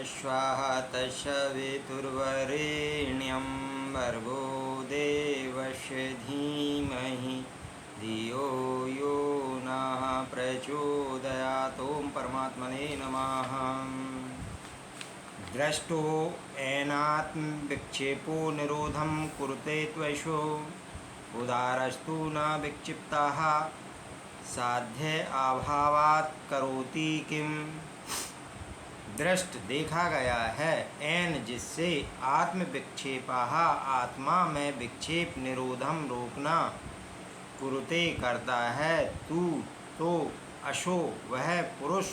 स्वाहा तत्सवितुर्वरेण्यं भर्गो देवस्य धीमहि धियो यो नः प्रचोदयात्। ओम परमात्मने नमः। दृष्टो एनात्म विक्षेपो निरोधम कुरुते त्वशो उदारस्तु न विक्षिप्ताः साध्य अभावात् करोति किम। दृष्ट देखा गया है, एन जिससे आत्म विक्षेपाः आत्मा में विक्षेप निरोधम रोकना कुरुते करता है तू तो अशो वह पुरुष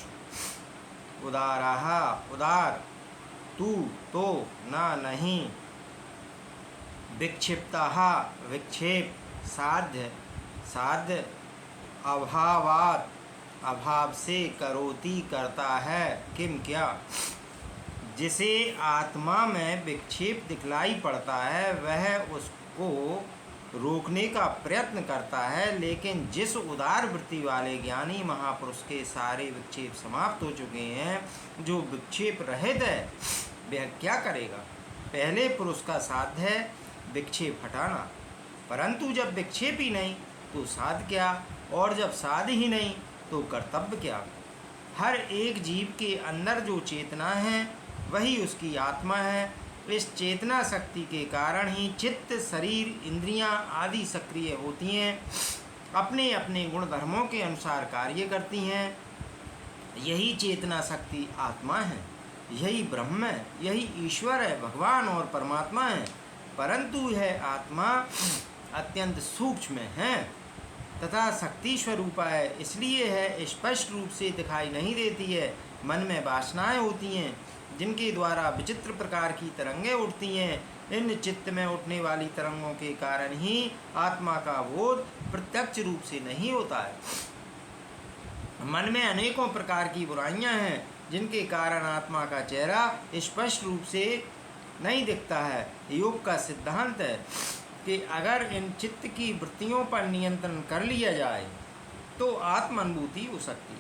उदाराः उदार तू तो न नहीं विक्षिप्ताः विक्षेप साध्य अभावात् अभाव से करोति करता है किम क्या। जिसे आत्मा में विक्षेप दिखलाई पड़ता है वह उसको रोकने का प्रयत्न करता है, लेकिन जिस उदार वृत्ति वाले ज्ञानी महापुरुष के सारे विक्षेप समाप्त हो चुके हैं, जो विक्षेप रहित है, वह क्या करेगा। पहले पुरुष का साध्य है विक्षेप हटाना, परंतु जब विक्षेप ही नहीं तो साध क्या, और जब साध ही नहीं तो कर्तव्य क्या। हर एक जीव के अंदर जो चेतना है वही उसकी आत्मा है। इस चेतना शक्ति के कारण ही चित्त शरीर इंद्रियां आदि सक्रिय होती हैं, अपने अपने गुण धर्मों के अनुसार कार्य करती हैं। यही चेतना शक्ति आत्मा है, यही ब्रह्म है, यही ईश्वर है, भगवान और परमात्मा है। परंतु यह आत्मा अत्यंत सूक्ष्म है तथा शक्ति स्वरूपा है, इसलिए है स्पष्ट रूप से दिखाई नहीं देती है। मन में वासनाएं होती हैं जिनके द्वारा विचित्र प्रकार की तरंगें उठती हैं। इन चित्त में उठने वाली तरंगों के कारण ही आत्मा का बोध प्रत्यक्ष रूप से नहीं होता है। मन में अनेकों प्रकार की बुराइयां हैं जिनके कारण आत्मा का चेहरा स्पष्ट रूप से नहीं दिखता है। योग का सिद्धांत है कि अगर इन चित्त की वृत्तियों पर नियंत्रण कर लिया जाए तो आत्म अनुभूति हो सकती है।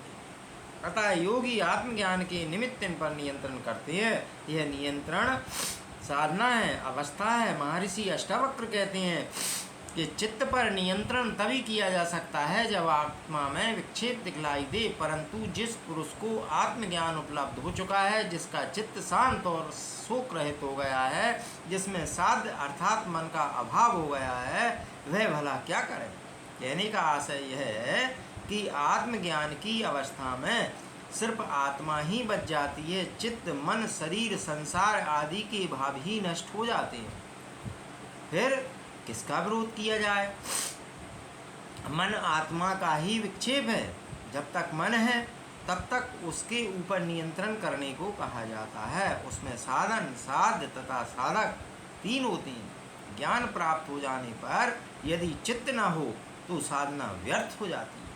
अतः योगी आत्मज्ञान के निमित्त इन पर नियंत्रण करते हैं। यह नियंत्रण साधना है, अवस्था है। महर्षि अष्टावक्र कहते हैं कि चित्त पर नियंत्रण तभी किया जा सकता है जब आत्मा में विक्षेप दिखलाई दे, परंतु जिस पुरुष को आत्मज्ञान उपलब्ध हो चुका है, जिसका चित्त शांत और शोक रहित हो गया है, जिसमें साध्य अर्थात मन का अभाव हो गया है, वह भला क्या करे। कहने का आशय यह है कि आत्मज्ञान की अवस्था में सिर्फ आत्मा ही बच जाती है। चित्त मन शरीर संसार आदि के भाव ही नष्ट हो जाते हैं। फिर किसका विरोध किया जाए। मन आत्मा का ही विक्षेप है। जब तक मन है तब तक उसके ऊपर नियंत्रण करने को कहा जाता है। उसमें साधन साध्य तथा साधक तीन होते हैं। ज्ञान प्राप्त हो जाने पर यदि चित्त न हो तो साधना व्यर्थ हो जाती है।